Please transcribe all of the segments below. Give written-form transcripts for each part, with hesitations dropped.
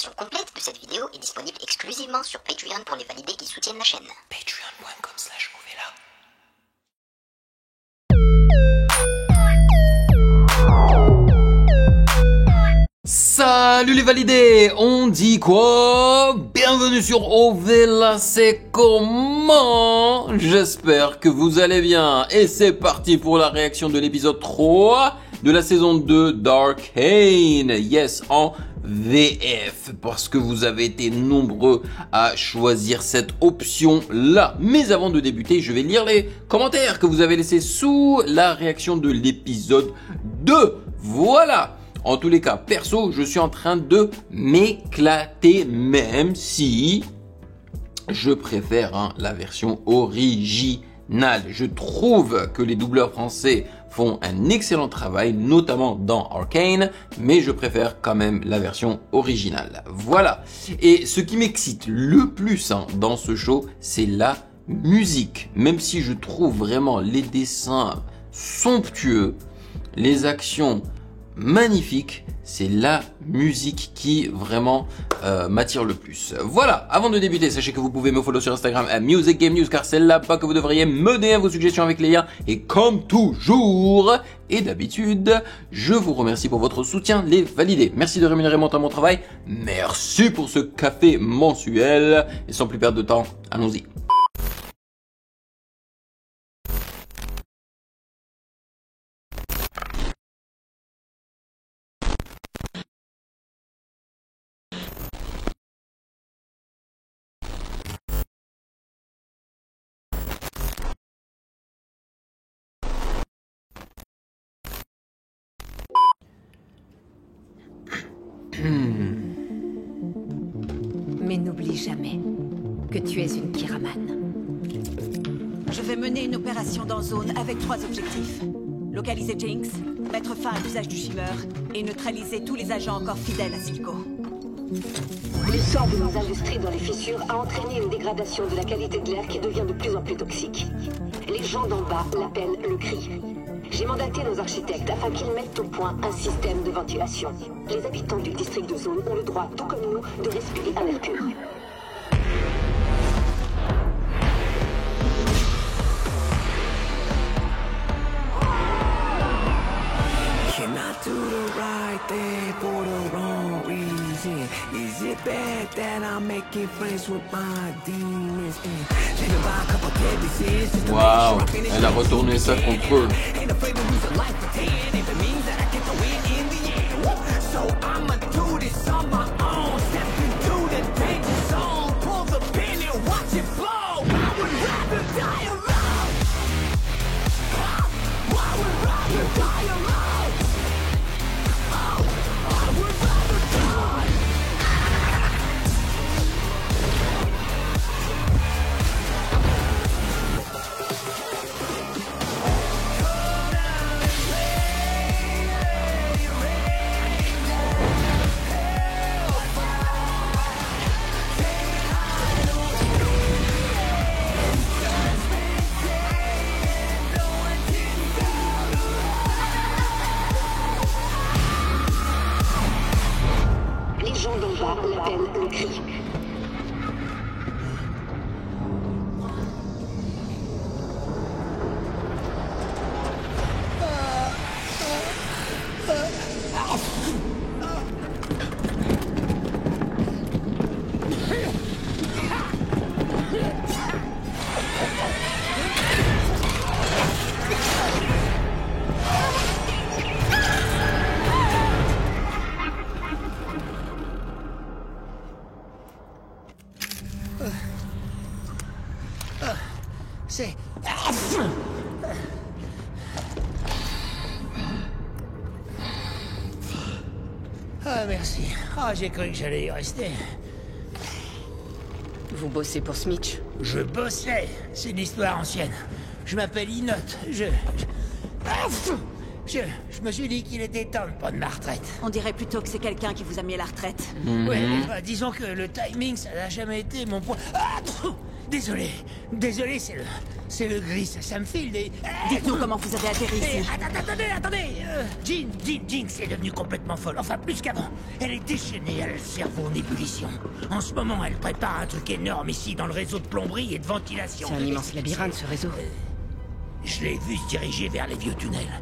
version complète de cette vidéo est disponible exclusivement sur Patreon pour les validés qui soutiennent la chaîne. Patreon.com/Ovela. Salut les validés, on dit quoi? Bienvenue sur Ovela, c'est comment? J'espère que vous allez bien. Et c'est parti pour la réaction de l'épisode 3 de la saison 2 d'Arcane. Yes, en VF, parce que vous avez été nombreux à choisir cette option-là. Mais avant de débuter, je vais lire les commentaires que vous avez laissés sous la réaction de l'épisode 2. Voilà. En tous les cas, perso, je suis en train de m'éclater, même si je préfère la version originale. Je trouve que les doubleurs français font un excellent travail, notamment dans Arcane, mais je préfère quand même la version originale. Voilà. Et ce qui m'excite le plus dans ce show, c'est la musique. Même si je trouve vraiment les dessins somptueux, les actions magnifique, c'est la musique qui vraiment m'attire le plus. Voilà, avant de débuter, sachez que vous pouvez me follow sur Instagram à Music Game News, car c'est là-bas que vous devriez me donner vos suggestions avec les liens. Et comme toujours et d'habitude, je vous remercie pour votre soutien, les validés. Merci de rémunérer mon temps, mon travail. Merci pour ce café mensuel. Et sans plus perdre de temps, allons-y. Mais n'oublie jamais que tu es une Kiramane. Je vais mener une opération dans zone avec 3 objectifs. Localiser Jinx, mettre fin à l'usage du Shimmer et neutraliser tous les agents encore fidèles à Silco. Le sang de nos industries dans les fissures a entraîné une dégradation de la qualité de l'air qui devient de plus en plus toxique. Les gens d'en bas l'appellent le cri. J'ai mandaté nos architectes afin qu'ils mettent au point un système de ventilation. Les habitants du district de zone ont le droit, tout comme nous, de respirer un air pur. Can I do the right thing for the wrong reason? Is it bad that I'm making friends with my demons? Waouh, elle a retourné ça contre eux. Les gens d'en bas l'appellent le cri. C'est... Ah, merci. Ah, j'ai cru que j'allais y rester. Vous bossez pour Smitch? Je bossais. C'est une histoire ancienne. Je m'appelle Inot. Je me suis dit qu'il était temps de prendre ma retraite. On dirait plutôt que c'est quelqu'un qui vous a mis à la retraite. Ouais, bah, disons que le timing, ça n'a jamais été mon point... Ah, désolé, c'est le gris, ça me file des... Dites-nous comment vous avez atterri ici. Attendez Jinx est devenue complètement folle, enfin plus qu'avant. Elle est déchaînée, elle a le cerveau en ébullition. En ce moment, elle prépare un truc énorme ici dans le réseau de plomberie et de ventilation. C'est un immense labyrinthe, ce réseau. Je l'ai vu se diriger vers les vieux tunnels.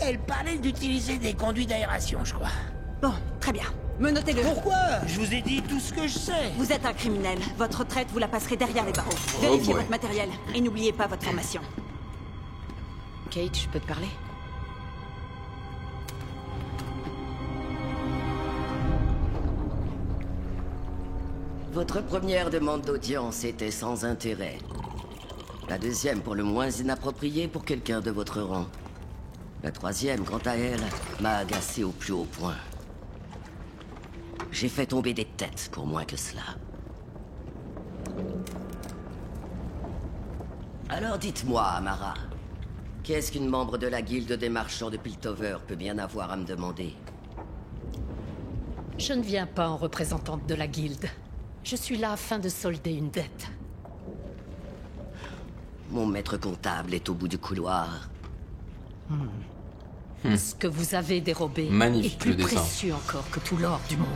Elle parlait d'utiliser des conduits d'aération, je crois. Bon, très bien. Menotez-le. Pourquoi? Je vous ai dit tout ce que je sais. Vous êtes un criminel. Votre retraite, vous la passerez derrière les barreaux. Vérifiez votre matériel. Et n'oubliez pas votre formation. Kate, je peux te parler? Votre première demande d'audience était sans intérêt. La deuxième, pour le moins inappropriée pour quelqu'un de votre rang. La troisième, quant à elle, m'a agacé au plus haut point. J'ai fait tomber des têtes pour moins que cela. Alors dites-moi, Amara, qu'est-ce qu'une membre de la guilde des marchands de Piltover peut bien avoir à me demander? Je ne viens pas en représentante de la guilde. Je suis là afin de solder une dette. Mon maître comptable est au bout du couloir. Ce que vous avez dérobé Magnifique, est plus le dessin. précieux encore que tout l'or du monde.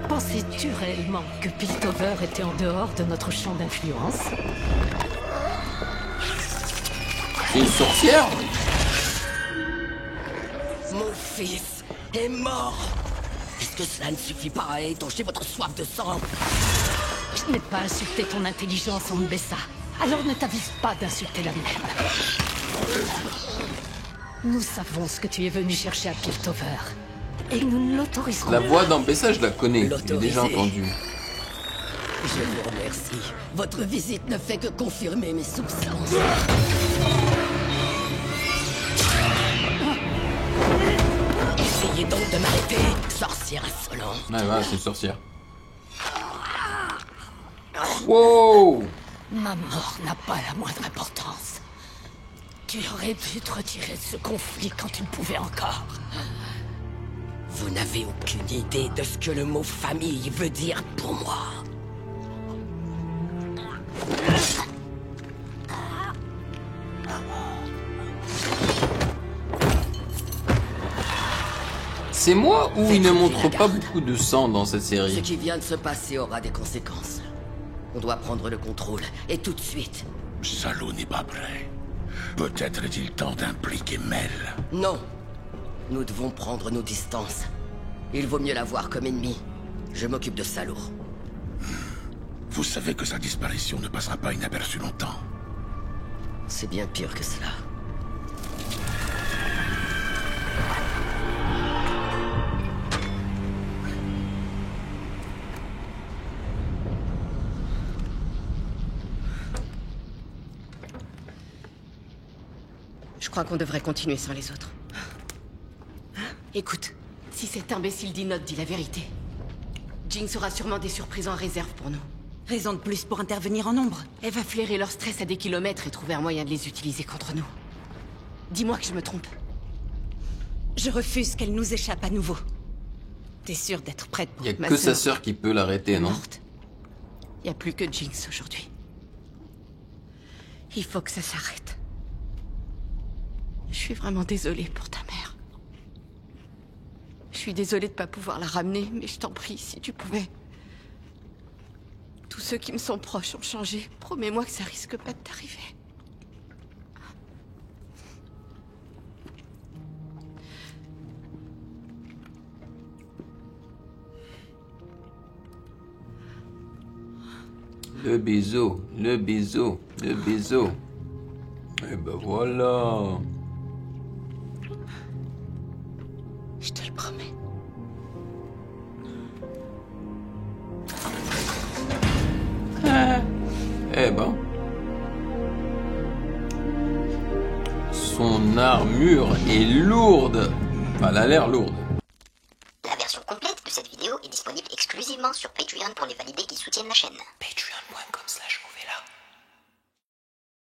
Pensais-tu réellement que Piltover était en dehors de notre champ d'influence? C'est une sorcière? Mon fils est mort. Est-ce que cela ne suffit pas à étancher votre soif de sang? Je n'ai pas insulté ton intelligence, Mbessa. Alors ne t'avise pas d'insulter la mienne. Nous savons ce que tu es venu chercher à Piltover. Et nous ne l'autoriserons La pas. voix d'Ambessa, je la connais. Je l'ai déjà entendue. Je vous remercie. Votre visite ne fait que confirmer mes soupçons. Essayez donc de m'arrêter, sorcière insolente. Ouais, ouais, c'est une sorcière. Wow! Ma mort n'a pas la moindre importance. Tu aurais dû te retirer de ce conflit quand tu le pouvais encore. Vous n'avez aucune idée de ce que le mot famille veut dire pour moi. C'est moi ou il ne montre pas beaucoup de sang dans cette Ce série? qui vient de se passer aura des conséquences. On doit prendre le contrôle, et tout de suite. Salo n'est pas prêt. Peut-être est-il temps d'impliquer Mel. Non. Nous devons prendre nos distances. Il vaut mieux la voir comme ennemie. Je m'occupe de Salo. Vous savez que sa disparition ne passera pas inaperçue longtemps. C'est bien pire que cela. Je crois qu'on devrait continuer sans les autres. Écoute, si cet imbécile d'Inod dit la vérité, Jinx aura sûrement des surprises en réserve pour nous. Raison de plus pour intervenir en nombre. Elle va flairer leur stress à des kilomètres et trouver un moyen de les utiliser contre nous. Dis-moi que je me trompe. Je refuse qu'elle nous échappe à nouveau. T'es sûre d'être prête pour Il y a ma que sa sœur sœur qui peut l'arrêter, non? morte. Il n'y a plus que Jinx aujourd'hui. Il faut que ça s'arrête. Je suis vraiment désolée pour ta mère. Je suis désolée de pas pouvoir la ramener, mais je t'en prie, si tu pouvais. Tous ceux qui me sont proches ont changé. Promets-moi que ça risque pas de t'arriver. Le bisou, le bisou, le bisou. Et ben voilà. Je te le promets. Eh ben. Son armure est lourde. Enfin, elle a l'air lourde. La version complète de cette vidéo est disponible exclusivement sur Patreon pour les validés qui soutiennent la chaîne. Patreon. patreon.com/.